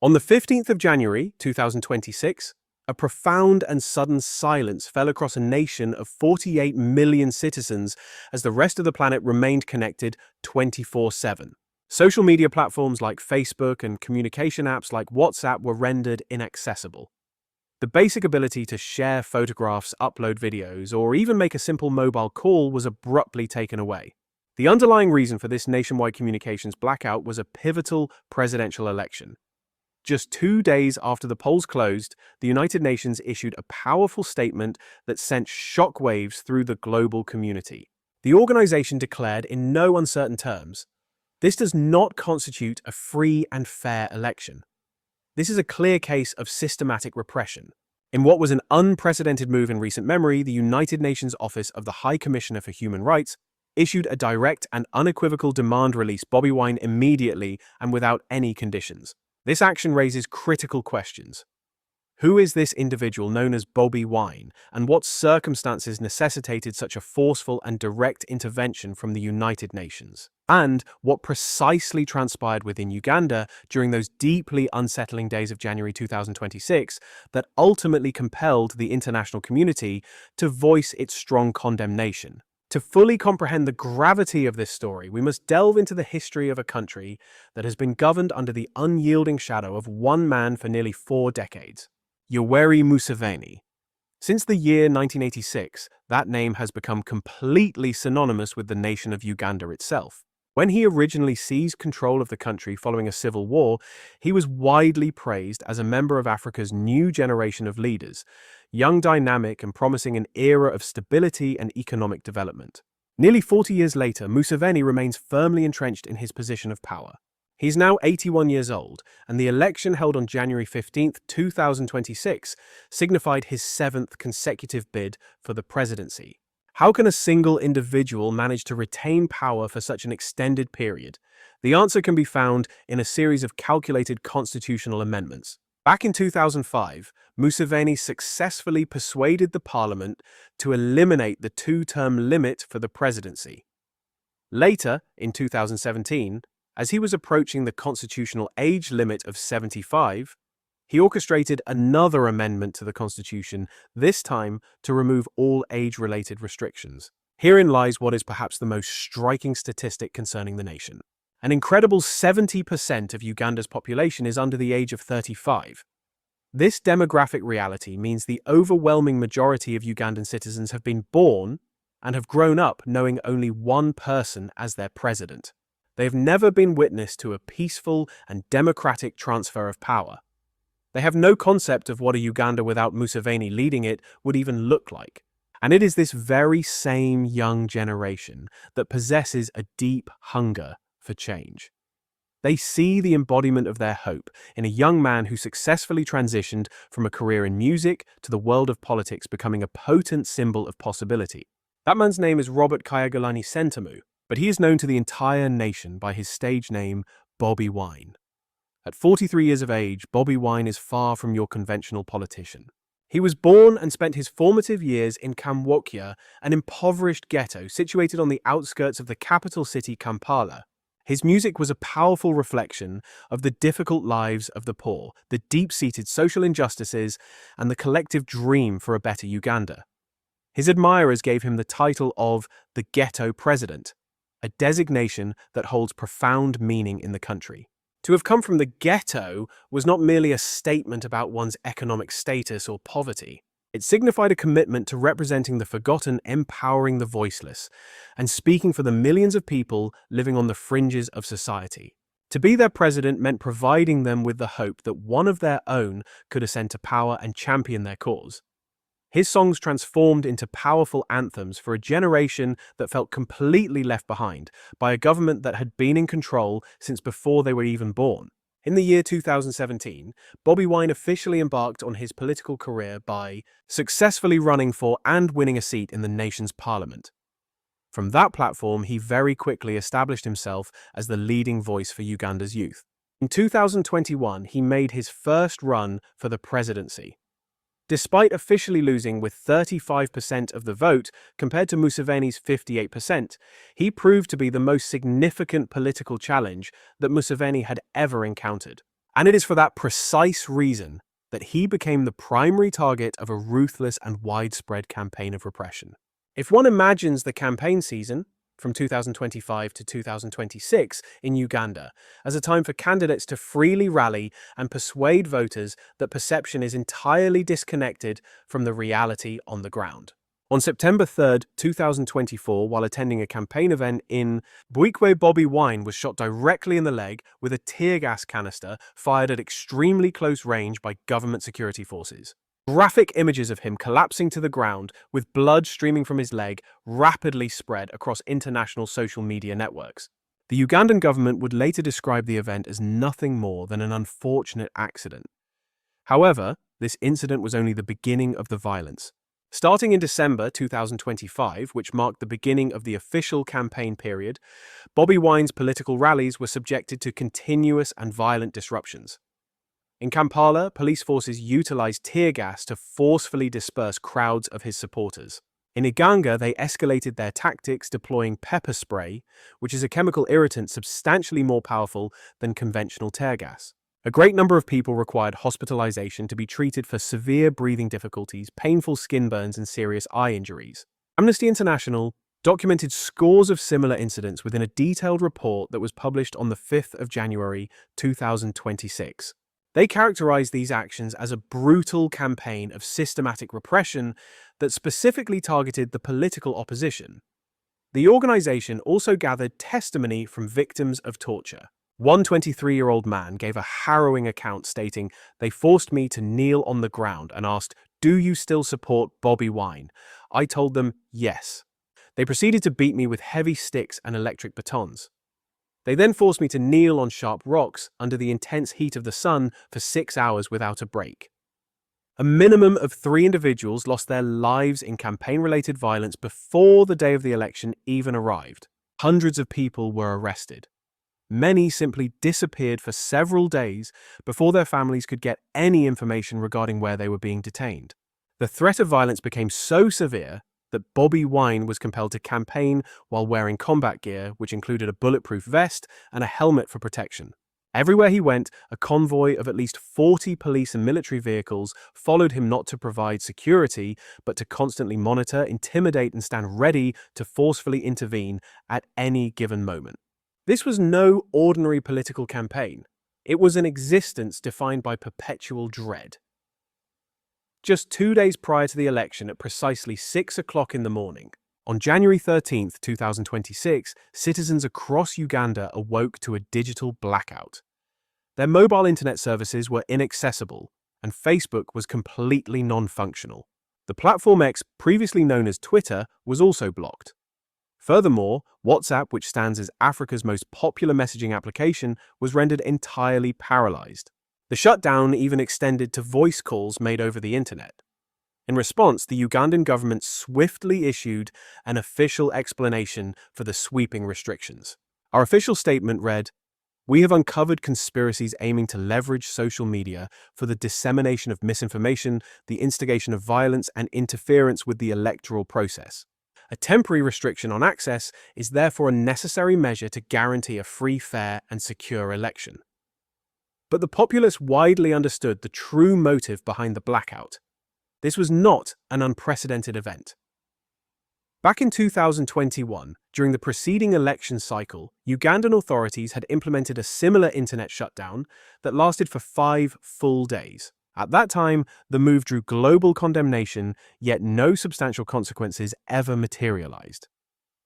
On the 15th of January 2026, a profound and sudden silence fell across a nation of 48 million citizens as the rest of the planet remained connected 24/7. Social media platforms like Facebook and communication apps like WhatsApp were rendered inaccessible. The basic ability to share photographs, upload videos, or even make a simple mobile call was abruptly taken away. The underlying reason for this nationwide communications blackout was a pivotal presidential election. Just 2 days after the polls closed, the United Nations issued a powerful statement that sent shockwaves through the global community. The organization declared in no uncertain terms, "This does not constitute a free and fair election. This is a clear case of systematic repression." In what was an unprecedented move in recent memory, the United Nations Office of the High Commissioner for Human Rights issued a direct and unequivocal demand to release Bobi Wine immediately and without any conditions. This action raises critical questions. Who is this individual known as Bobi Wine, and what circumstances necessitated such a forceful and direct intervention from the United Nations? And what precisely transpired within Uganda during those deeply unsettling days of January 2026 that ultimately compelled the international community to voice its strong condemnation? To fully comprehend the gravity of this story, we must delve into the history of a country that has been governed under the unyielding shadow of one man for nearly 4 decades, Yoweri Museveni. Since the year 1986, that name has become completely synonymous with the nation of Uganda itself. When he originally seized control of the country following a civil war, he was widely praised as a member of Africa's new generation of leaders, young, dynamic, and promising an era of stability and economic development. Nearly 40 years later, Museveni remains firmly entrenched in his position of power. He's now 81 years old, and the election held on January 15, 2026, signified his 7th consecutive bid for the presidency. How can a single individual manage to retain power for such an extended period? The answer can be found in a series of calculated constitutional amendments. Back in 2005, Museveni successfully persuaded the parliament to eliminate the 2-term limit for the presidency. Later, in 2017, as he was approaching the constitutional age limit of 75, he orchestrated another amendment to the Constitution, this time to remove all age-related restrictions. Herein lies what is perhaps the most striking statistic concerning the nation. An incredible 70% of Uganda's population is under the age of 35. This demographic reality means the overwhelming majority of Ugandan citizens have been born and have grown up knowing only one person as their president. They have never been witness to a peaceful and democratic transfer of power. They have no concept of what a Uganda without Museveni leading it would even look like. And it is this very same young generation that possesses a deep hunger for change. They see the embodiment of their hope in a young man who successfully transitioned from a career in music to the world of politics, becoming a potent symbol of possibility. That man's name is Robert Kyagulanyi Ssentamu, but he is known to the entire nation by his stage name, Bobi Wine. At 43 years of age, Bobi Wine is far from your conventional politician. He was born and spent his formative years in Kamwokya, an impoverished ghetto situated on the outskirts of the capital city Kampala. His music was a powerful reflection of the difficult lives of the poor, the deep-seated social injustices, and the collective dream for a better Uganda. His admirers gave him the title of the Ghetto President, a designation that holds profound meaning in the country. To have come from the ghetto was not merely a statement about one's economic status or poverty. It signified a commitment to representing the forgotten, empowering the voiceless, and speaking for the millions of people living on the fringes of society. To be their president meant providing them with the hope that one of their own could ascend to power and champion their cause. His songs transformed into powerful anthems for a generation that felt completely left behind by a government that had been in control since before they were even born. In the year 2017, Bobi Wine officially embarked on his political career by successfully running for and winning a seat in the nation's parliament. From that platform, he very quickly established himself as the leading voice for Uganda's youth. In 2021, he made his first run for the presidency. Despite officially losing with 35% of the vote compared to Museveni's 58%, he proved to be the most significant political challenge that Museveni had ever encountered. And it is for that precise reason that he became the primary target of a ruthless and widespread campaign of repression. If one imagines the campaign season, from 2025 to 2026 in Uganda, as a time for candidates to freely rally and persuade voters that perception is entirely disconnected from the reality on the ground. On September 3, 2024, while attending a campaign event in Buikwe, Bobi Wine was shot directly in the leg with a tear gas canister fired at extremely close range by government security forces. Graphic images of him collapsing to the ground with blood streaming from his leg rapidly spread across international social media networks. The Ugandan government would later describe the event as nothing more than an unfortunate accident. However, this incident was only the beginning of the violence. Starting in December 2025, which marked the beginning of the official campaign period, Bobi Wine's political rallies were subjected to continuous and violent disruptions. In Kampala, police forces utilized tear gas to forcefully disperse crowds of his supporters. In Uganda, they escalated their tactics, deploying pepper spray, which is a chemical irritant substantially more powerful than conventional tear gas. A great number of people required hospitalization to be treated for severe breathing difficulties, painful skin burns, and serious eye injuries. Amnesty International documented scores of similar incidents within a detailed report that was published on the 5th of January 2026. They characterized these actions as a brutal campaign of systematic repression that specifically targeted the political opposition. The organization also gathered testimony from victims of torture. One 23-year-old man gave a harrowing account stating, "They forced me to kneel on the ground and asked, 'Do you still support Bobi Wine?' I told them, 'Yes.' They proceeded to beat me with heavy sticks and electric batons. They then forced me to kneel on sharp rocks under the intense heat of the sun for 6 hours without a break." A minimum of 3 individuals lost their lives in campaign-related violence before the day of the election even arrived. Hundreds of people were arrested. Many simply disappeared for several days before their families could get any information regarding where they were being detained. The threat of violence became so severe that Bobi Wine was compelled to campaign while wearing combat gear, which included a bulletproof vest and a helmet for protection. Everywhere he went, a convoy of at least 40 police and military vehicles followed him, not to provide security, but to constantly monitor, intimidate, and stand ready to forcefully intervene at any given moment. This was no ordinary political campaign. It was an existence defined by perpetual dread. Just 2 days prior to the election, at precisely 6 o'clock in the morning, on January 13, 2026, citizens across Uganda awoke to a digital blackout. Their mobile internet services were inaccessible, and Facebook was completely non-functional. The platform X, previously known as Twitter, was also blocked. Furthermore, WhatsApp, which stands as Africa's most popular messaging application, was rendered entirely paralyzed. The shutdown even extended to voice calls made over the internet. In response, the Ugandan government swiftly issued an official explanation for the sweeping restrictions. Our official statement read, "We have uncovered conspiracies aiming to leverage social media for the dissemination of misinformation, the instigation of violence, and interference with the electoral process. A temporary restriction on access is therefore a necessary measure to guarantee a free, fair, and secure election." But the populace widely understood the true motive behind the blackout. This was not an unprecedented event. Back in 2021, during the preceding election cycle, Ugandan authorities had implemented a similar internet shutdown that lasted for 5 full days. At that time, the move drew global condemnation, yet no substantial consequences ever materialized.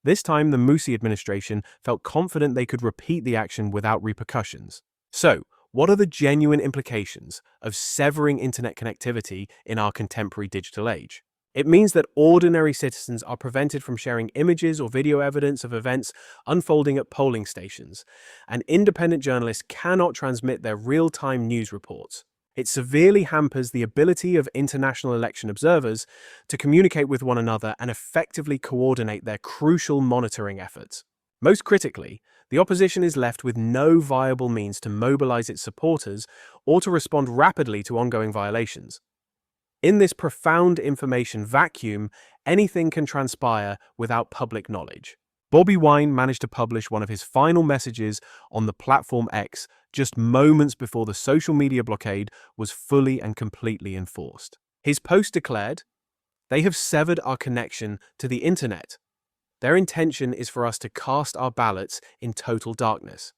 This time, the Musi administration felt confident they could repeat the action without repercussions. So, what are the genuine implications of severing internet connectivity in our contemporary digital age? It means that ordinary citizens are prevented from sharing images or video evidence of events unfolding at polling stations, and independent journalists cannot transmit their real-time news reports. It severely hampers the ability of international election observers to communicate with one another and effectively coordinate their crucial monitoring efforts. Most critically, the opposition is left with no viable means to mobilize its supporters or to respond rapidly to ongoing violations. In this profound information vacuum, anything can transpire without public knowledge. Bobi Wine managed to publish one of his final messages on the platform X just moments before the social media blockade was fully and completely enforced. His post declared, "They have severed our connection to the internet. Their intention is for us to cast our ballots in total darkness.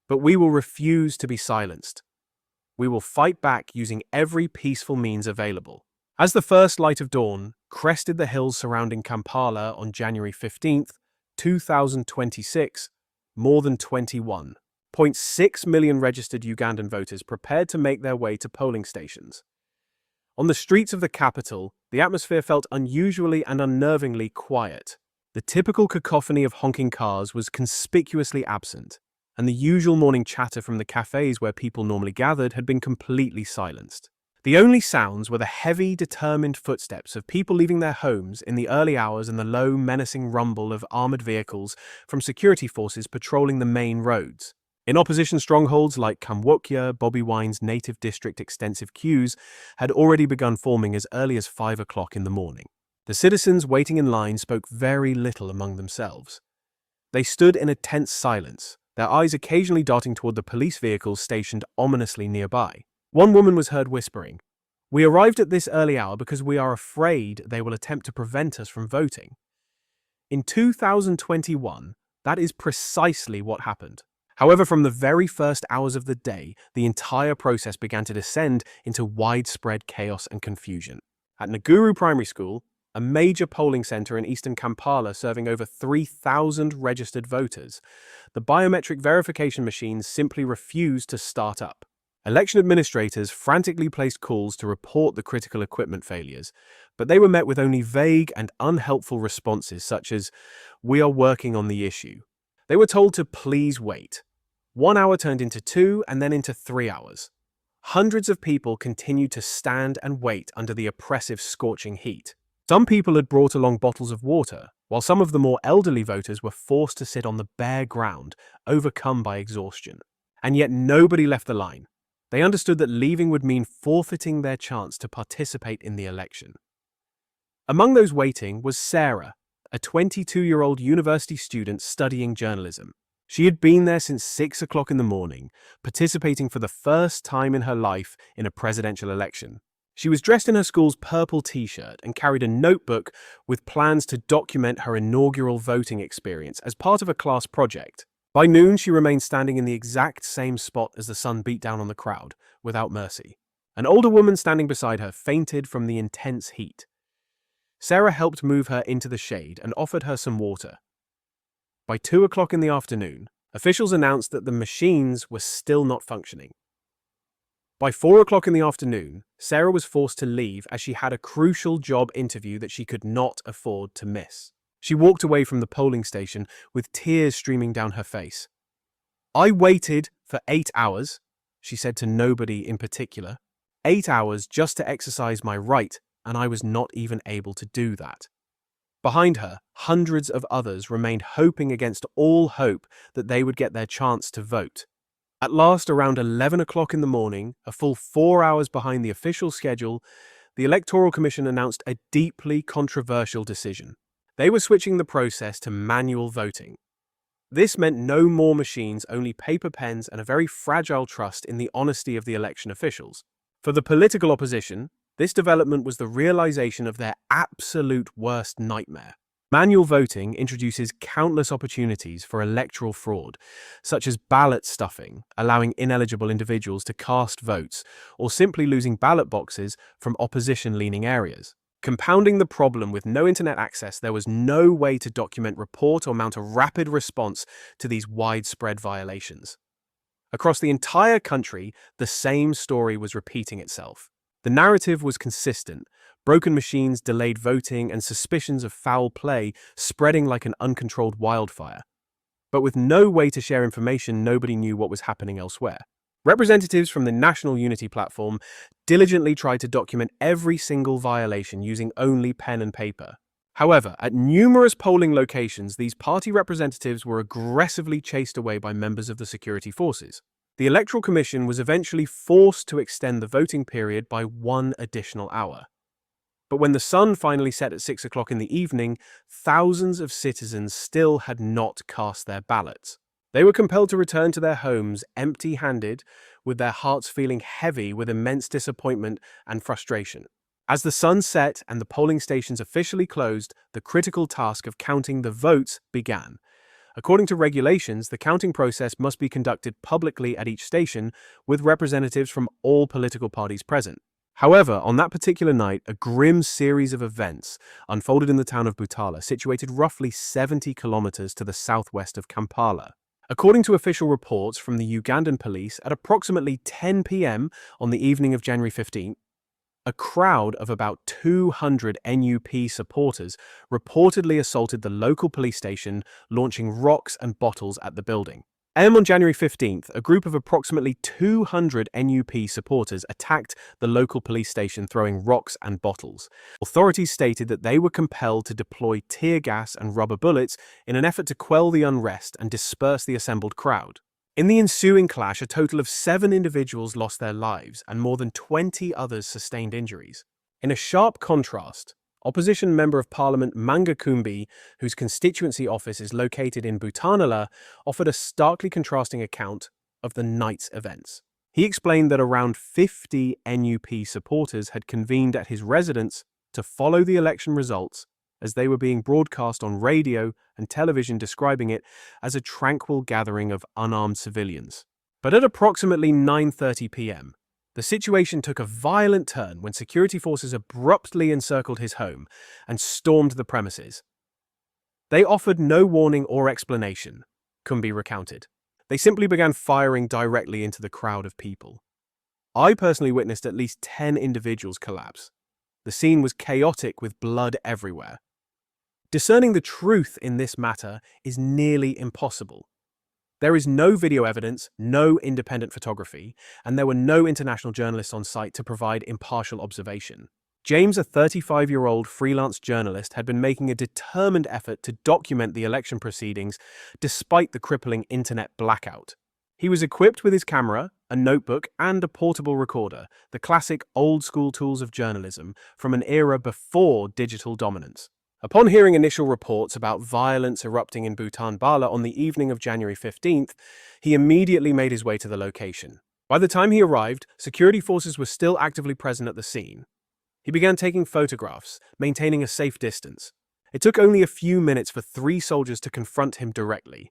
But we will refuse to be silenced. We will fight back using every peaceful means available." As the first light of dawn crested the hills surrounding Kampala on January 15th, 2026, more than 21.6 million registered Ugandan voters prepared to make their way to polling stations. On the streets of the capital, the atmosphere felt unusually and unnervingly quiet. The typical cacophony of honking cars was conspicuously absent, and the usual morning chatter from the cafes where people normally gathered had been completely silenced. The only sounds were the heavy, determined footsteps of people leaving their homes in the early hours and the low, menacing rumble of armored vehicles from security forces patrolling the main roads. In opposition strongholds like Kamwokya, Bobi Wine's native district, extensive queues had already begun forming as early as 5 o'clock in the morning. The citizens waiting in line spoke very little among themselves. They stood in a tense silence, their eyes occasionally darting toward the police vehicles stationed ominously nearby. One woman was heard whispering, "We arrived at this early hour because we are afraid they will attempt to prevent us from voting." In 2021, that is precisely what happened. However, from the very first hours of the day, the entire process began to descend into widespread chaos and confusion. At Naguru Primary School, a major polling center in eastern Kampala serving over 3,000 registered voters, the biometric verification machines simply refused to start up. Election administrators frantically placed calls to report the critical equipment failures, but they were met with only vague and unhelpful responses such as, "We are working on the issue." They were told to please wait. 1 hour turned into 2 and then into 3 hours. Hundreds of people continued to stand and wait under the oppressive scorching heat. Some people had brought along bottles of water, while some of the more elderly voters were forced to sit on the bare ground, overcome by exhaustion. And yet nobody left the line. They understood that leaving would mean forfeiting their chance to participate in the election. Among those waiting was Sarah, a 22-year-old university student studying journalism. She had been there since 6 o'clock in the morning, participating for the first time in her life in a presidential election. She was dressed in her school's purple t-shirt and carried a notebook with plans to document her inaugural voting experience as part of a class project. By noon, she remained standing in the exact same spot as the sun beat down on the crowd, without mercy. An older woman standing beside her fainted from the intense heat. Sarah helped move her into the shade and offered her some water. By 2 o'clock in the afternoon, officials announced that the machines were still not functioning. By 4 o'clock in the afternoon, Sarah was forced to leave as she had a crucial job interview that she could not afford to miss. She walked away from the polling station with tears streaming down her face. "I waited for 8 hours," she said to nobody in particular. 8 hours just to exercise my right, and I was not even able to do that. Behind her, hundreds of others remained hoping against all hope that they would get their chance to vote. At last, around 11 o'clock in the morning, a full 4 hours behind the official schedule, the Electoral Commission announced a deeply controversial decision. They were switching the process to manual voting. This meant no more machines, only paper pens and a very fragile trust in the honesty of the election officials. For the political opposition, this development was the realization of their absolute worst nightmare. Manual voting introduces countless opportunities for electoral fraud, such as ballot stuffing, allowing ineligible individuals to cast votes, or simply losing ballot boxes from opposition-leaning areas. Compounding the problem with no internet access, there was no way to document, report, or mount a rapid response to these widespread violations. Across the entire country, the same story was repeating itself. The narrative was consistent: broken machines, delayed voting, and suspicions of foul play spreading like an uncontrolled wildfire. But with no way to share information, nobody knew what was happening elsewhere. Representatives from the National Unity Platform diligently tried to document every single violation using only pen and paper. However, at numerous polling locations, these party representatives were aggressively chased away by members of the security forces. The Electoral Commission was eventually forced to extend the voting period by 1 additional hour. But when the sun finally set at 6 o'clock in the evening, thousands of citizens still had not cast their ballots. They were compelled to return to their homes empty-handed, with their hearts feeling heavy with immense disappointment and frustration. As the sun set and the polling stations officially closed, the critical task of counting the votes began. According to regulations, the counting process must be conducted publicly at each station, with representatives from all political parties present. However, on that particular night, a grim series of events unfolded in the town of Butala, situated roughly 70 kilometers to the southwest of Kampala. According to official reports from the Ugandan police, at approximately 10 p.m. on the evening of January 15th, a crowd of about 200 NUP supporters reportedly assaulted the local police station, launching rocks and bottles at the building. On January 15th, a group of approximately 200 NUP supporters attacked the local police station, throwing rocks and bottles. Authorities stated that they were compelled to deploy tear gas and rubber bullets in an effort to quell the unrest and disperse the assembled crowd. In the ensuing clash, a total of 7 individuals lost their lives and more than 20 others sustained injuries. In a sharp contrast, Opposition Member of Parliament Manga Kumbi, whose constituency office is located in Butanala, offered a starkly contrasting account of the night's events. He explained that around 50 NUP supporters had convened at his residence to follow the election results, as they were being broadcast on radio and television, describing it as a tranquil gathering of unarmed civilians. But at approximately 9:30 p.m., the situation took a violent turn when security forces abruptly encircled his home and stormed the premises. They offered no warning or explanation, Kumbi recounted. They simply began firing directly into the crowd of people. I personally witnessed at least 10 individuals collapse. The scene was chaotic with blood everywhere. Discerning the truth in this matter is nearly impossible. There is no video evidence, no independent photography, and there were no international journalists on site to provide impartial observation. James, a 35-year-old freelance journalist, had been making a determined effort to document the election proceedings despite the crippling internet blackout. He was equipped with his camera, a notebook, and a portable recorder, the classic old-school tools of journalism from an era before digital dominance. Upon hearing initial reports about violence erupting in Butanbala on the evening of January 15th, he immediately made his way to the location. By the time he arrived, security forces were still actively present at the scene. He began taking photographs, maintaining a safe distance. It took only a few minutes for 3 soldiers to confront him directly.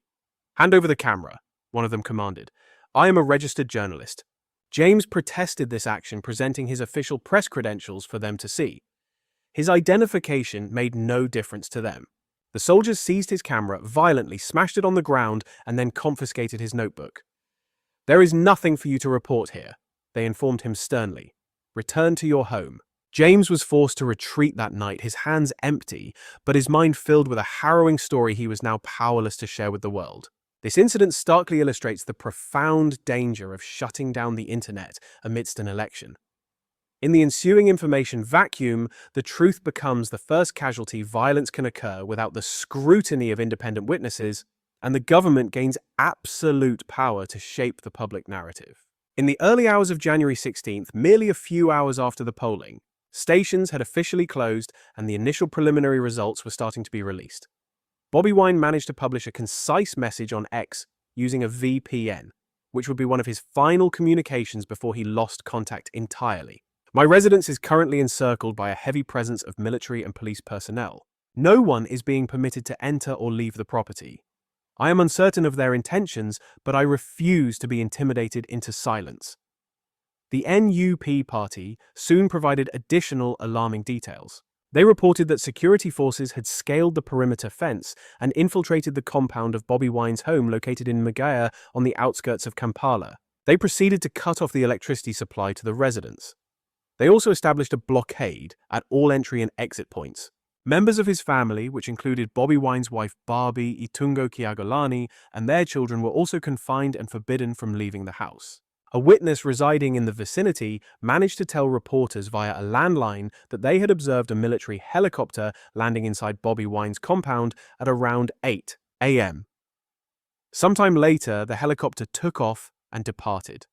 "Hand over the camera," one of them commanded. "I am a registered journalist." James protested this action, presenting his official press credentials for them to see. His identification made no difference to them. The soldiers seized his camera, violently smashed it on the ground, and then confiscated his notebook. "There is nothing for you to report here," they informed him sternly. "Return to your home." James was forced to retreat that night, his hands empty, but his mind filled with a harrowing story he was now powerless to share with the world. This incident starkly illustrates the profound danger of shutting down the internet amidst an election. In the ensuing information vacuum, the truth becomes the first casualty. Violence can occur without the scrutiny of independent witnesses, and the government gains absolute power to shape the public narrative. In the early hours of January 16th, merely a few hours after the polling, stations had officially closed and the initial preliminary results were starting to be released. Bobi Wine managed to publish a concise message on X using a VPN, which would be one of his final communications before he lost contact entirely. "My residence is currently encircled by a heavy presence of military and police personnel. No one is being permitted to enter or leave the property. I am uncertain of their intentions, but I refuse to be intimidated into silence." The NUP party soon provided additional alarming details. They reported that security forces had scaled the perimeter fence and infiltrated the compound of Bobi Wine's home located in Magaya on the outskirts of Kampala. They proceeded to cut off the electricity supply to the residents. They also established a blockade at all entry and exit points. Members of his family, which included Bobi Wine's wife Barbie Itungo Kiagolani and their children, were also confined and forbidden from leaving the house. A witness residing in the vicinity managed to tell reporters via a landline that they had observed a military helicopter landing inside Bobi Wine's compound at around 8 a.m. Sometime later, the helicopter took off and departed.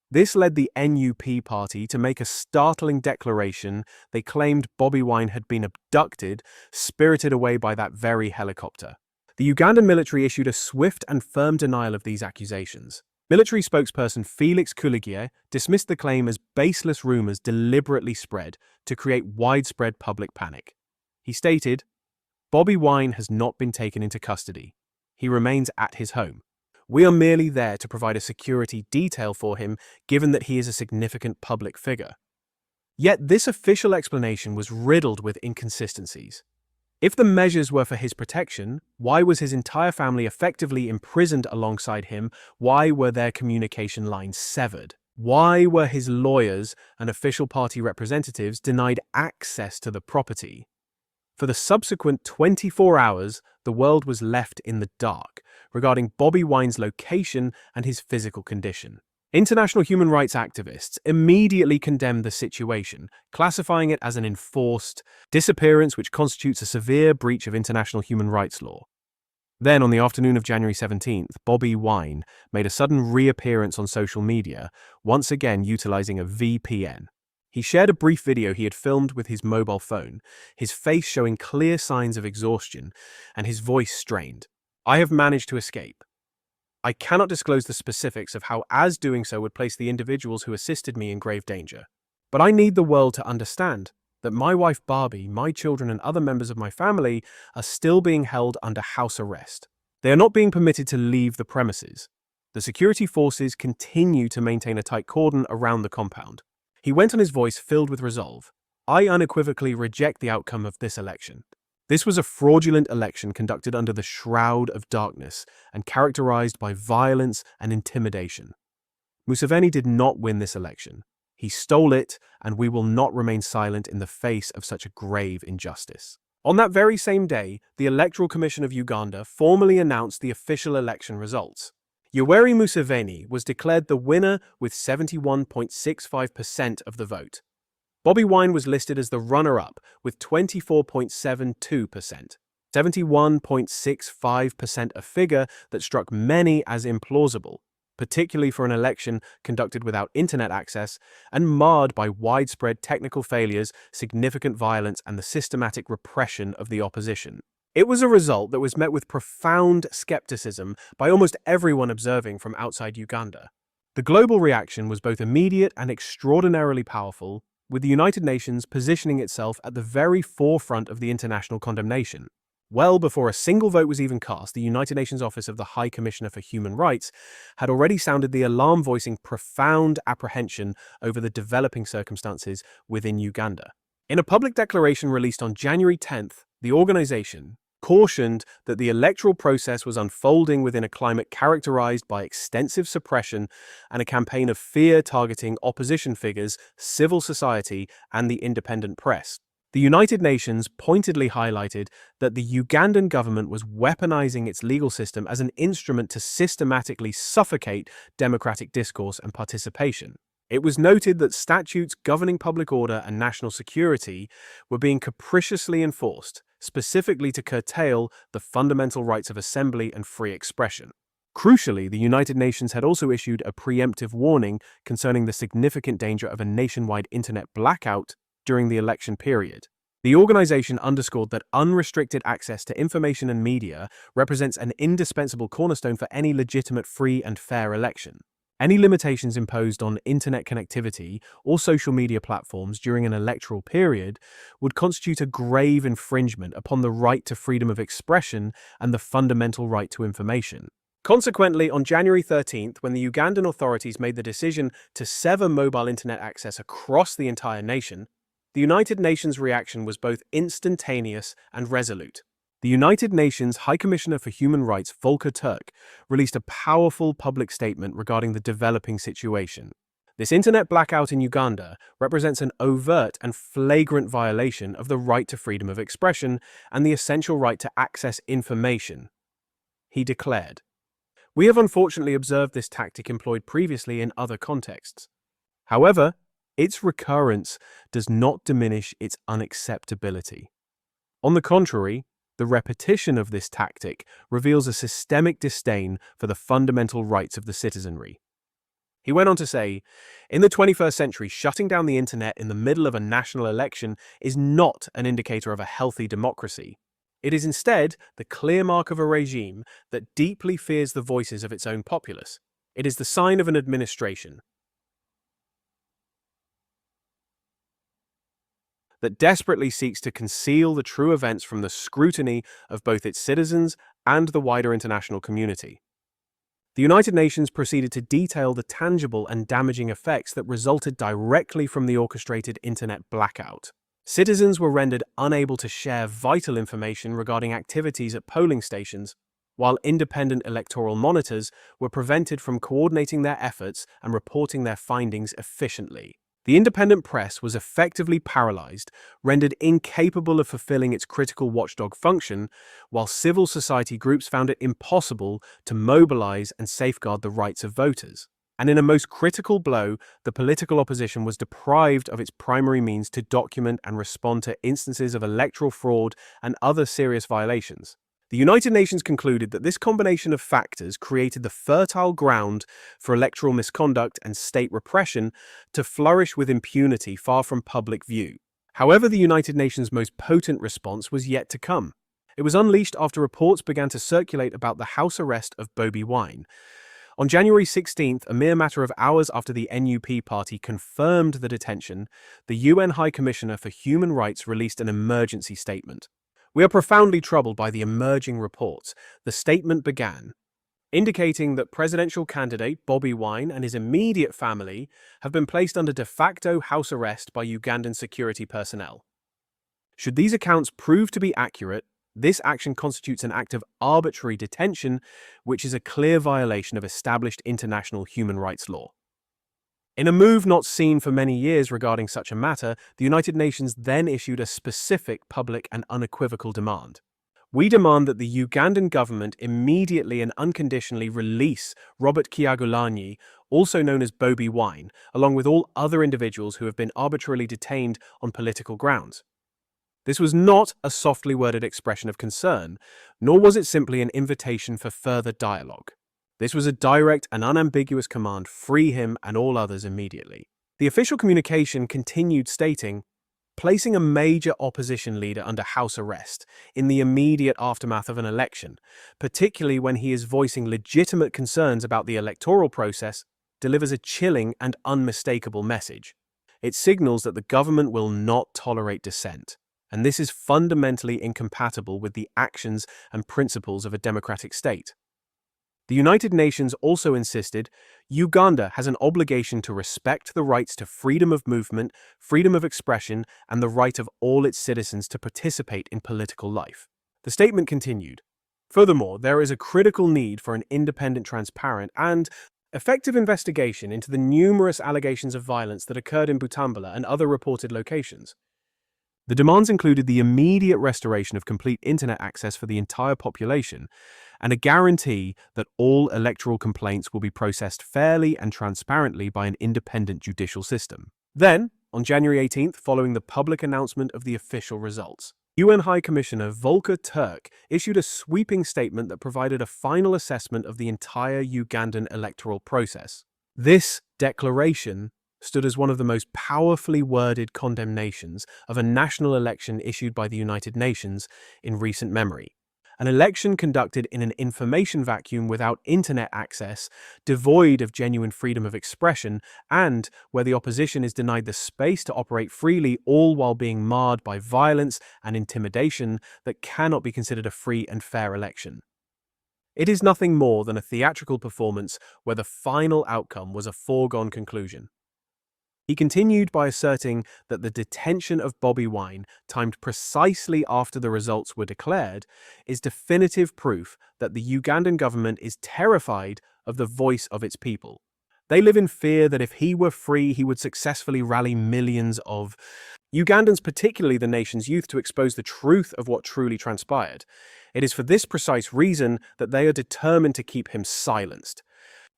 This led the NUP party to make a startling declaration. They claimed Bobi Wine had been abducted, spirited away by that very helicopter. The Ugandan military issued a swift and firm denial of these accusations. Military spokesperson Felix Kuligier dismissed the claim as baseless rumors deliberately spread to create widespread public panic. He stated, "Bobi Wine has not been taken into custody. He remains at his home. We are merely there to provide a security detail for him, given that he is a significant public figure." Yet this official explanation was riddled with inconsistencies. If the measures were for his protection, why was his entire family effectively imprisoned alongside him? Why were their communication lines severed? Why were his lawyers and official party representatives denied access to the property? For the subsequent 24 hours, the world was left in the dark regarding Bobi Wine's location and his physical condition. International human rights activists immediately condemned the situation, classifying it as an enforced disappearance which constitutes a severe breach of international human rights law. Then, on the afternoon of January 17th, Bobi Wine made a sudden reappearance on social media, once again utilizing a VPN. He shared a brief video he had filmed with his mobile phone, his face showing clear signs of exhaustion and his voice strained. "I have managed to escape. I cannot disclose the specifics of how as doing so would place the individuals who assisted me in grave danger. But I need the world to understand that my wife Barbie, my children and other members of my family are still being held under house arrest. They are not being permitted to leave the premises. The security forces continue to maintain a tight cordon around the compound." He went on, his voice filled with resolve. "I unequivocally reject the outcome of this election. This was a fraudulent election conducted under the shroud of darkness and characterized by violence and intimidation. Museveni did not win this election. He stole it, and we will not remain silent in the face of such a grave injustice." On that very same day, the Electoral Commission of Uganda formally announced the official election results. Yoweri Museveni was declared the winner with 71.65% of the vote. Bobi Wine was listed as the runner-up with 24.72%, 71.65%, a figure that struck many as implausible, particularly for an election conducted without internet access and marred by widespread technical failures, significant violence, and the systematic repression of the opposition. It was a result that was met with profound skepticism by almost everyone observing from outside Uganda. The global reaction was both immediate and extraordinarily powerful, with the United Nations positioning itself at the very forefront of the international condemnation. Well before a single vote was even cast, the United Nations Office of the High Commissioner for Human Rights had already sounded the alarm, voicing profound apprehension over the developing circumstances within Uganda. In a public declaration released on January 10th, the organization cautioned that the electoral process was unfolding within a climate characterized by extensive suppression and a campaign of fear targeting opposition figures, civil society, and the independent press. The United Nations pointedly highlighted that the Ugandan government was weaponizing its legal system as an instrument to systematically suffocate democratic discourse and participation. It was noted that statutes governing public order and national security were being capriciously enforced, specifically to curtail the fundamental rights of assembly and free expression. Crucially, the United Nations had also issued a preemptive warning concerning the significant danger of a nationwide internet blackout during the election period. The organization underscored that unrestricted access to information and media represents an indispensable cornerstone for any legitimate, free, and fair election. Any limitations imposed on internet connectivity or social media platforms during an electoral period would constitute a grave infringement upon the right to freedom of expression and the fundamental right to information. Consequently, on January 13th, when the Ugandan authorities made the decision to sever mobile internet access across the entire nation, the United Nations reaction was both instantaneous and resolute. The United Nations High Commissioner for Human Rights, Volker Turk, released a powerful public statement regarding the developing situation. This internet blackout in Uganda represents an overt and flagrant violation of the right to freedom of expression and the essential right to access information, he declared. We have unfortunately observed this tactic employed previously in other contexts. However, its recurrence does not diminish its unacceptability. On the contrary, the repetition of this tactic reveals a systemic disdain for the fundamental rights of the citizenry. He went on to say, in the 21st century, shutting down the internet in the middle of a national election is not an indicator of a healthy democracy. It is instead the clear mark of a regime that deeply fears the voices of its own populace. It is the sign of an administration that desperately seeks to conceal the true events from the scrutiny of both its citizens and the wider international community. The United Nations proceeded to detail the tangible and damaging effects that resulted directly from the orchestrated internet blackout. Citizens were rendered unable to share vital information regarding activities at polling stations, while independent electoral monitors were prevented from coordinating their efforts and reporting their findings efficiently. The independent press was effectively paralyzed, rendered incapable of fulfilling its critical watchdog function, while civil society groups found it impossible to mobilize and safeguard the rights of voters. And in a most critical blow, the political opposition was deprived of its primary means to document and respond to instances of electoral fraud and other serious violations. The United Nations concluded that this combination of factors created the fertile ground for electoral misconduct and state repression to flourish with impunity far from public view. However, the United Nations' most potent response was yet to come. It was unleashed after reports began to circulate about the house arrest of Bobi Wine. On January 16th, a mere matter of hours after the NUP party confirmed the detention, the UN High Commissioner for Human Rights released an emergency statement. We are profoundly troubled by the emerging reports. The statement began, indicating that presidential candidate Bobi Wine and his immediate family have been placed under de facto house arrest by Ugandan security personnel. Should these accounts prove to be accurate, this action constitutes an act of arbitrary detention, which is a clear violation of established international human rights law. In a move not seen for many years regarding such a matter, the United Nations then issued a specific, public, and unequivocal demand. We demand that the Ugandan government immediately and unconditionally release Robert Kyagulanyi, also known as Bobi Wine, along with all other individuals who have been arbitrarily detained on political grounds. This was not a softly worded expression of concern, nor was it simply an invitation for further dialogue. This was a direct and unambiguous command: free him and all others immediately. The official communication continued stating, placing a major opposition leader under house arrest in the immediate aftermath of an election, particularly when he is voicing legitimate concerns about the electoral process, delivers a chilling and unmistakable message. It signals that the government will not tolerate dissent, and this is fundamentally incompatible with the actions and principles of a democratic state. The United Nations also insisted Uganda has an obligation to respect the rights to freedom of movement, freedom of expression, and the right of all its citizens to participate in political life. The statement continued, furthermore, there is a critical need for an independent, transparent, and effective investigation into the numerous allegations of violence that occurred in Butambala and other reported locations. The demands included the immediate restoration of complete internet access for the entire population, and a guarantee that all electoral complaints will be processed fairly and transparently by an independent judicial system. Then, on January 18th, following the public announcement of the official results, UN High Commissioner Volker Turk issued a sweeping statement that provided a final assessment of the entire Ugandan electoral process. This declaration stood as one of the most powerfully worded condemnations of a national election issued by the United Nations in recent memory. An election conducted in an information vacuum without internet access, devoid of genuine freedom of expression, and where the opposition is denied the space to operate freely, all while being marred by violence and intimidation that cannot be considered a free and fair election. It is nothing more than a theatrical performance where the final outcome was a foregone conclusion. He continued by asserting that the detention of Bobi Wine, timed precisely after the results were declared, is definitive proof that the Ugandan government is terrified of the voice of its people. They live in fear that if he were free, he would successfully rally millions of Ugandans, particularly the nation's youth, to expose the truth of what truly transpired. It is for this precise reason that they are determined to keep him silenced.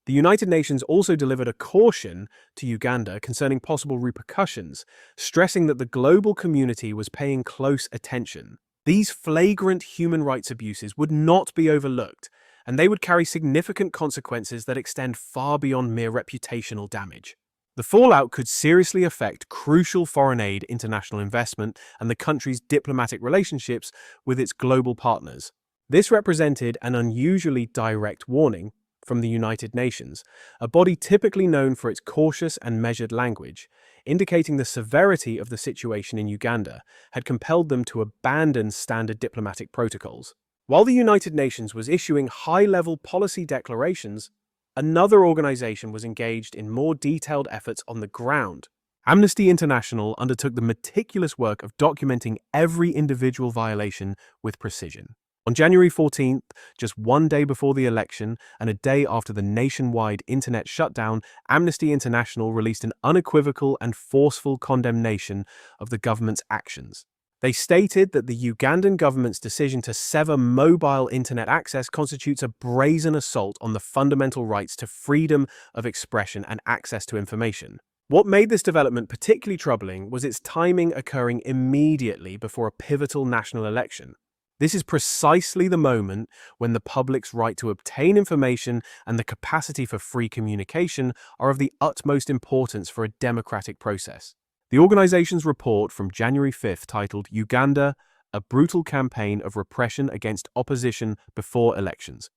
The United Nations also delivered a caution to Uganda concerning possible repercussions, stressing that the global community was paying close attention. These flagrant human rights abuses would not be overlooked, and they would carry significant consequences that extend far beyond mere reputational damage. The fallout could seriously affect crucial foreign aid, international investment, and the country's diplomatic relationships with its global partners. This represented an unusually direct warning from the United Nations, a body typically known for its cautious and measured language, indicating the severity of the situation in Uganda had compelled them to abandon standard diplomatic protocols. While the United Nations was issuing high-level policy declarations, another organization was engaged in more detailed efforts on the ground. Amnesty International undertook the meticulous work of documenting every individual violation with precision. On January 14th, just one day before the election and a day after the nationwide internet shutdown, Amnesty International released an unequivocal and forceful condemnation of the government's actions. They stated that the Ugandan government's decision to sever mobile internet access constitutes a brazen assault on the fundamental rights to freedom of expression and access to information. What made this development particularly troubling was its timing occurring immediately before a pivotal national election. This is precisely the moment when the public's right to obtain information and the capacity for free communication are of the utmost importance for a democratic process. The organization's report from January 5th, titled Uganda, A Brutal Campaign of Repression Against Opposition Before Elections,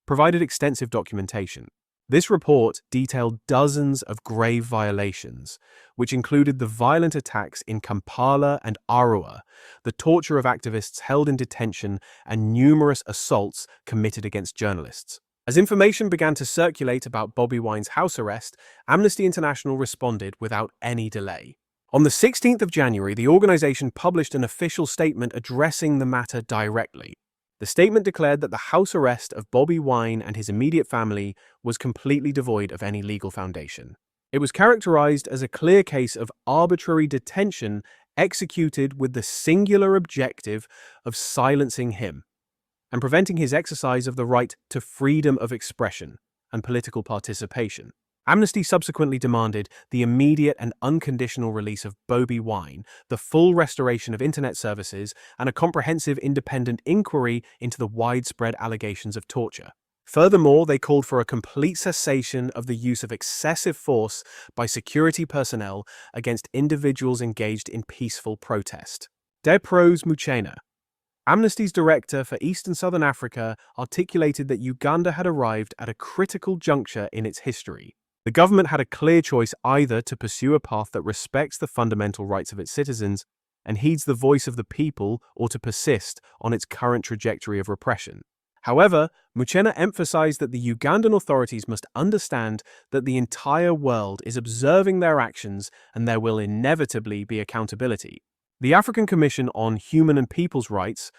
provided extensive documentation. This report detailed dozens of grave violations, which included the violent attacks in Kampala and Arua, the torture of activists held in detention, and numerous assaults committed against journalists. As information began to circulate about Bobi Wine's house arrest, Amnesty International responded without any delay. On the 16th of January, the organization published an official statement addressing the matter directly. The statement declared that the house arrest of Bobi Wine and his immediate family was completely devoid of any legal foundation. It was characterized as a clear case of arbitrary detention executed with the singular objective of silencing him and preventing his exercise of the right to freedom of expression and political participation. Amnesty subsequently demanded the immediate and unconditional release of Bobi Wine, the full restoration of internet services, and a comprehensive independent inquiry into the widespread allegations of torture. Furthermore, they called for a complete cessation of the use of excessive force by security personnel against individuals engaged in peaceful protest. Deprose Muchena, Amnesty's director for East and Southern Africa, articulated that Uganda had arrived at a critical juncture in its history. The government had a clear choice: either to pursue a path that respects the fundamental rights of its citizens and heeds the voice of the people, or to persist on its current trajectory of repression. However, Muchena emphasized that the Ugandan authorities must understand that the entire world is observing their actions and there will inevitably be accountability. The African Commission on Human and People's Rights,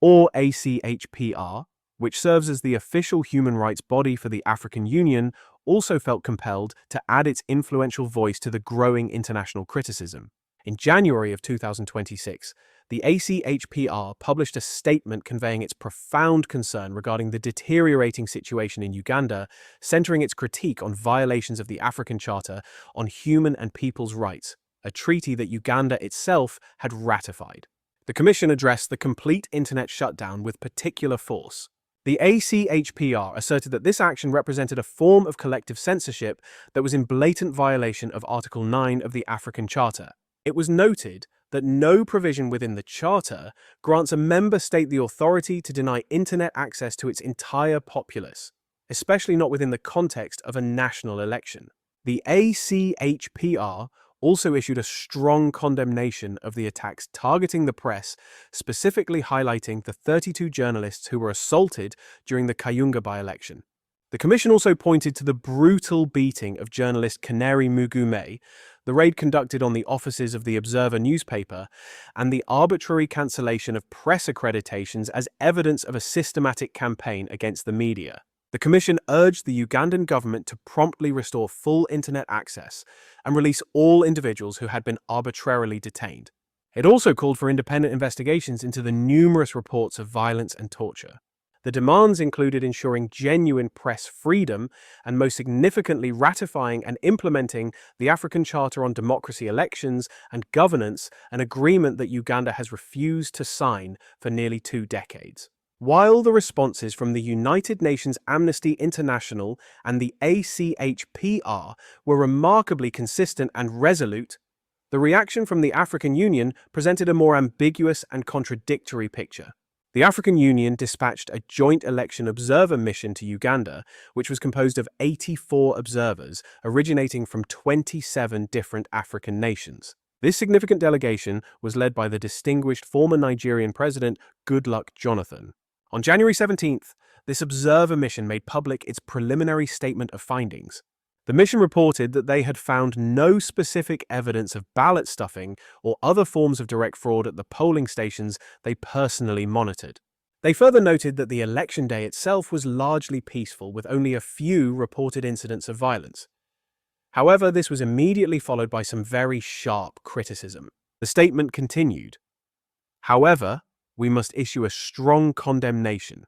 or ACHPR, which serves as the official human rights body for the African Union, also felt compelled to add its influential voice to the growing international criticism. In January of 2026, the ACHPR published a statement conveying its profound concern regarding the deteriorating situation in Uganda, centering its critique on violations of the African Charter on Human and People's Rights, a treaty that Uganda itself had ratified. The Commission addressed the complete internet shutdown with particular force. The ACHPR asserted that this action represented a form of collective censorship that was in blatant violation of Article 9 of the African Charter. It was noted that no provision within the Charter grants a member state the authority to deny internet access to its entire populace, especially not within the context of a national election. The ACHPR also issued a strong condemnation of the attacks targeting the press, specifically highlighting the 32 journalists who were assaulted during the Kayunga by-election. The Commission also pointed to the brutal beating of journalist Kaneri Mugume, the raid conducted on the offices of the Observer newspaper, and the arbitrary cancellation of press accreditations as evidence of a systematic campaign against the media. The Commission urged the Ugandan government to promptly restore full internet access and release all individuals who had been arbitrarily detained. It also called for independent investigations into the numerous reports of violence and torture. The demands included ensuring genuine press freedom and, most significantly, ratifying and implementing the African Charter on Democracy, Elections and Governance, an agreement that Uganda has refused to sign for nearly 2 decades. While the responses from the United Nations Amnesty International and the ACHPR were remarkably consistent and resolute, the reaction from the African Union presented a more ambiguous and contradictory picture. The African Union dispatched a joint election observer mission to Uganda, which was composed of 84 observers originating from 27 different African nations. This significant delegation was led by the distinguished former Nigerian president Goodluck Jonathan. On January 17th, this observer mission made public its preliminary statement of findings. The mission reported that they had found no specific evidence of ballot stuffing or other forms of direct fraud at the polling stations they personally monitored. They further noted that the election day itself was largely peaceful, with only a few reported incidents of violence. However, this was immediately followed by some very sharp criticism. The statement continued, "However, we must issue a strong condemnation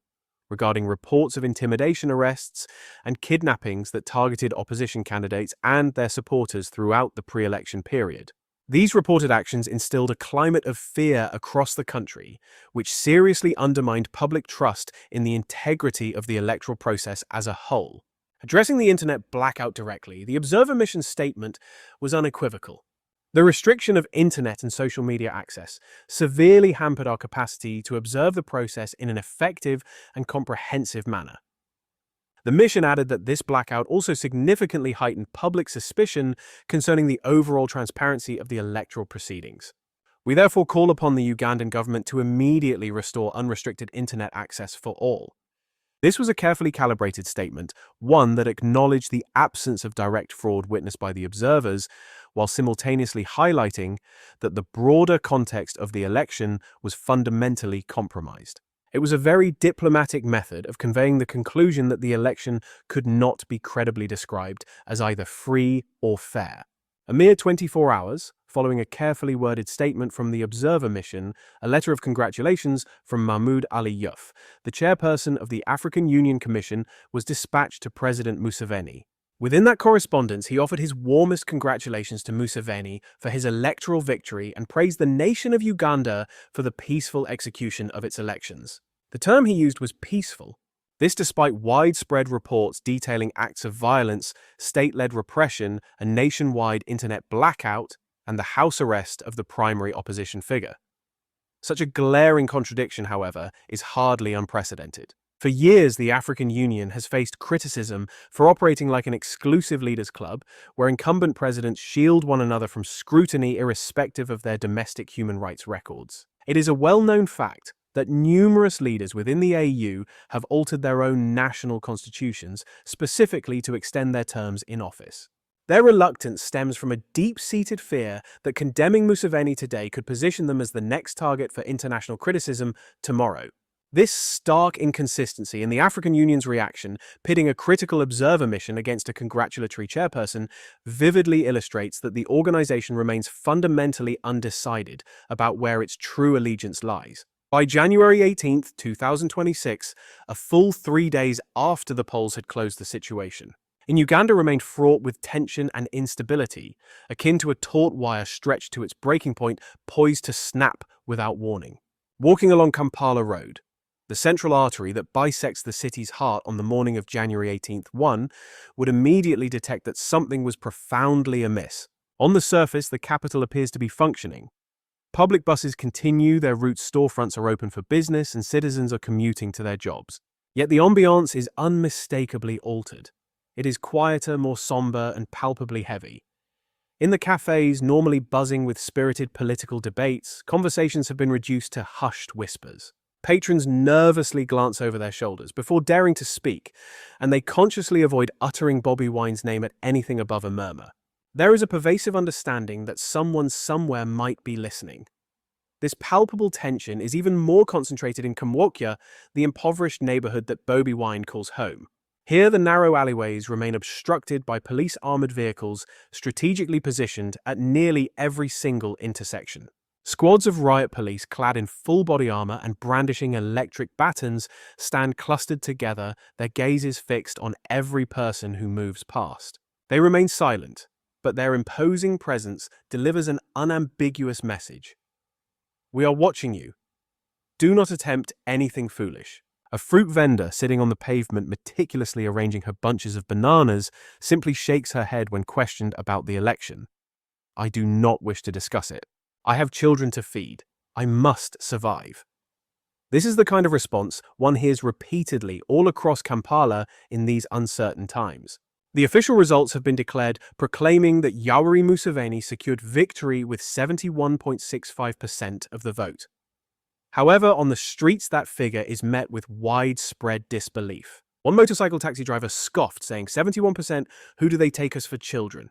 regarding reports of intimidation arrests and kidnappings that targeted opposition candidates and their supporters throughout the pre-election period. These reported actions instilled a climate of fear across the country, which seriously undermined public trust in the integrity of the electoral process as a whole." Addressing the internet blackout directly, the Observer Mission's statement was unequivocal. The restriction of internet and social media access severely hampered our capacity to observe the process in an effective and comprehensive manner. The mission added that this blackout also significantly heightened public suspicion concerning the overall transparency of the electoral proceedings. We therefore call upon the Ugandan government to immediately restore unrestricted internet access for all. This was a carefully calibrated statement, one that acknowledged the absence of direct fraud witnessed by the observers, while simultaneously highlighting that the broader context of the election was fundamentally compromised. It was a very diplomatic method of conveying the conclusion that the election could not be credibly described as either free or fair. A mere 24 hours following a carefully worded statement from the Observer Mission, a letter of congratulations from Mahmoud Ali Youf, the chairperson of the African Union Commission, was dispatched to President Museveni. Within that correspondence, he offered his warmest congratulations to Museveni for his electoral victory and praised the nation of Uganda for the peaceful execution of its elections. The term he used was peaceful. This despite widespread reports detailing acts of violence, state-led repression, a nationwide internet blackout, and the house arrest of the primary opposition figure. Such a glaring contradiction, however, is hardly unprecedented. For years, the African Union has faced criticism for operating like an exclusive leaders' club, where incumbent presidents shield one another from scrutiny irrespective of their domestic human rights records. It is a well-known fact that numerous leaders within the AU have altered their own national constitutions, specifically to extend their terms in office. Their reluctance stems from a deep-seated fear that condemning Museveni today could position them as the next target for international criticism tomorrow. This stark inconsistency in the African Union's reaction, pitting a critical observer mission against a congratulatory chairperson, vividly illustrates that the organization remains fundamentally undecided about where its true allegiance lies. By January 18, 2026, a full 3 days after the polls had closed the situation, in Uganda remained fraught with tension and instability, akin to a taut wire stretched to its breaking point, poised to snap without warning. Walking along Kampala Road, the central artery that bisects the city's heart on the morning of January 18th, one would immediately detect that something was profoundly amiss. On the surface, the capital appears to be functioning. Public buses continue their routes, storefronts are open for business, and citizens are commuting to their jobs. Yet the ambiance is unmistakably altered. It is quieter, more somber, and palpably heavy. In the cafes, normally buzzing with spirited political debates, conversations have been reduced to hushed whispers. Patrons nervously glance over their shoulders before daring to speak, and they consciously avoid uttering Bobi Wine's name at anything above a murmur. There is a pervasive understanding that someone somewhere might be listening. This palpable tension is even more concentrated in Kamwokya, the impoverished neighborhood that Bobi Wine calls home. Here, the narrow alleyways remain obstructed by police armored vehicles strategically positioned at nearly every single intersection. Squads of riot police clad in full body armor and brandishing electric batons stand clustered together, their gazes fixed on every person who moves past. They remain silent, but their imposing presence delivers an unambiguous message. We are watching you. Do not attempt anything foolish. A fruit vendor sitting on the pavement meticulously arranging her bunches of bananas simply shakes her head when questioned about the election. I do not wish to discuss it. I have children to feed. I must survive. This is the kind of response one hears repeatedly all across Kampala in these uncertain times. The official results have been declared, proclaiming that Yoweri Museveni secured victory with 71.65% of the vote. However, on the streets that figure is met with widespread disbelief. One motorcycle taxi driver scoffed, saying, 71%, who do they take us for children?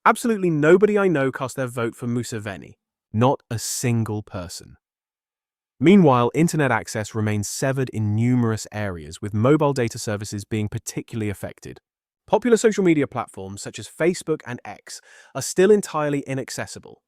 Absolutely nobody I know cast their vote for Museveni. Not a single person. Meanwhile, internet access remains severed in numerous areas, with mobile data services being particularly affected. Popular social media platforms such as Facebook and X are still entirely inaccessible.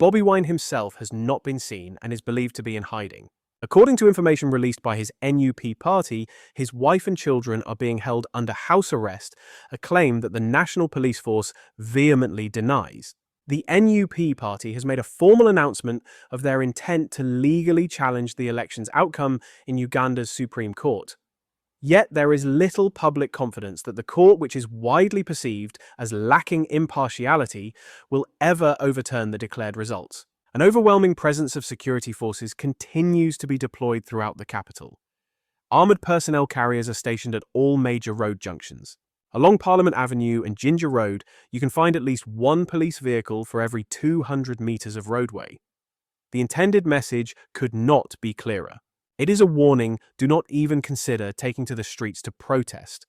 Bobi Wine himself has not been seen and is believed to be in hiding. According to information released by his NUP party, his wife and children are being held under house arrest, a claim that the National Police Force vehemently denies. The NUP party has made a formal announcement of their intent to legally challenge the election's outcome in Uganda's Supreme Court. Yet there is little public confidence that the court, which is widely perceived as lacking impartiality, will ever overturn the declared results. An overwhelming presence of security forces continues to be deployed throughout the capital. Armored personnel carriers are stationed at all major road junctions. Along Parliament Avenue and Ginger Road, you can find at least one police vehicle for every 200 meters of roadway. The intended message could not be clearer. It is a warning: do not even consider taking to the streets to protest.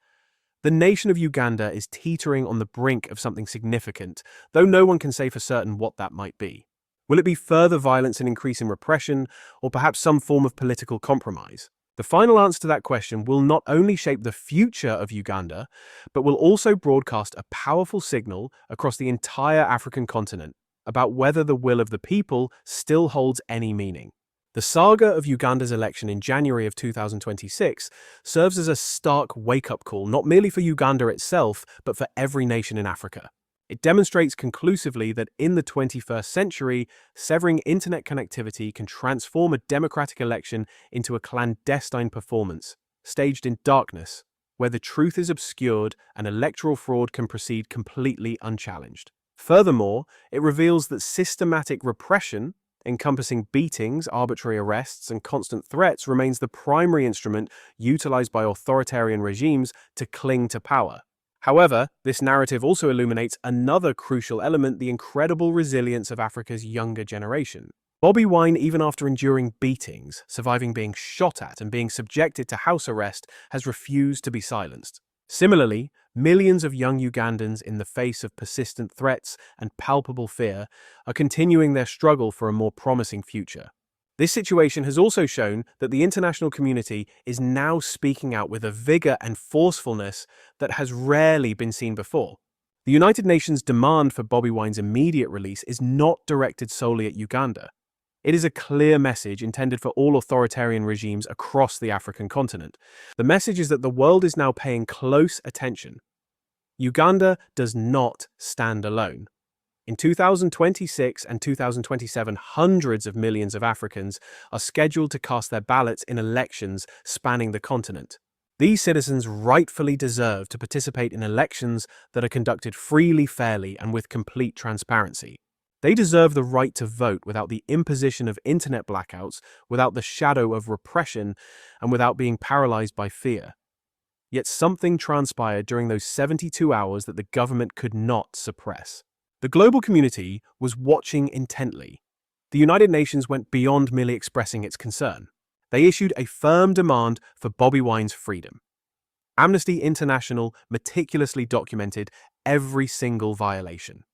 The nation of Uganda is teetering on the brink of something significant, though no one can say for certain what that might be. Will it be further violence and increasing repression, or perhaps some form of political compromise? The final answer to that question will not only shape the future of Uganda, but will also broadcast a powerful signal across the entire African continent about whether the will of the people still holds any meaning. The saga of Uganda's election in January of 2026 serves as a stark wake-up call not merely for Uganda itself, but for every nation in Africa. It demonstrates conclusively that in the 21st century, severing internet connectivity can transform a democratic election into a clandestine performance, staged in darkness, where the truth is obscured and electoral fraud can proceed completely unchallenged. Furthermore, it reveals that systematic repression, encompassing beatings, arbitrary arrests, and constant threats, remains the primary instrument utilized by authoritarian regimes to cling to power. However, this narrative also illuminates another crucial element: the incredible resilience of Africa's younger generation. Bobi Wine, even after enduring beatings, surviving being shot at, and being subjected to house arrest, has refused to be silenced. Similarly, millions of young Ugandans, in the face of persistent threats and palpable fear, are continuing their struggle for a more promising future. This situation has also shown that the international community is now speaking out with a vigor and forcefulness that has rarely been seen before. The United Nations' demand for Bobi Wine's immediate release is not directed solely at Uganda. It is a clear message intended for all authoritarian regimes across the African continent. The message is that the world is now paying close attention. Uganda does not stand alone. In 2026 and 2027, hundreds of millions of Africans are scheduled to cast their ballots in elections spanning the continent. These citizens rightfully deserve to participate in elections that are conducted freely, fairly, and with complete transparency. They deserve the right to vote without the imposition of internet blackouts, without the shadow of repression, and without being paralyzed by fear. Yet something transpired during those 72 hours that the government could not suppress. The global community was watching intently. The United Nations went beyond merely expressing its concern. They issued a firm demand for Bobi Wine's freedom. Amnesty International meticulously documented every single violation.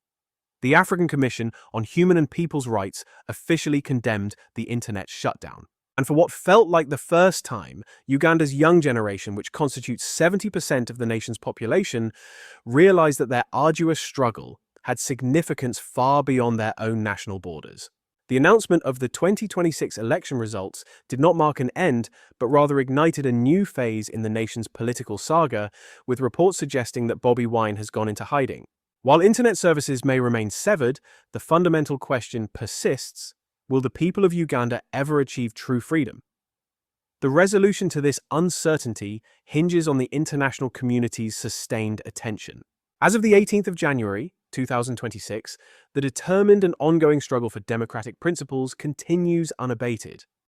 The African Commission on Human and People's Rights officially condemned the internet shutdown. And for what felt like the first time, Uganda's young generation, which constitutes 70% of the nation's population, realized that their arduous struggle had significance far beyond their own national borders. The announcement of the 2026 election results did not mark an end, but rather ignited a new phase in the nation's political saga, with reports suggesting that Bobi Wine has gone into hiding. While internet services may remain severed, the fundamental question persists: will the people of Uganda ever achieve true freedom? The resolution to this uncertainty hinges on the international community's sustained attention. As of the 18th of January, 2026, the determined and ongoing struggle for democratic principles continues unabated.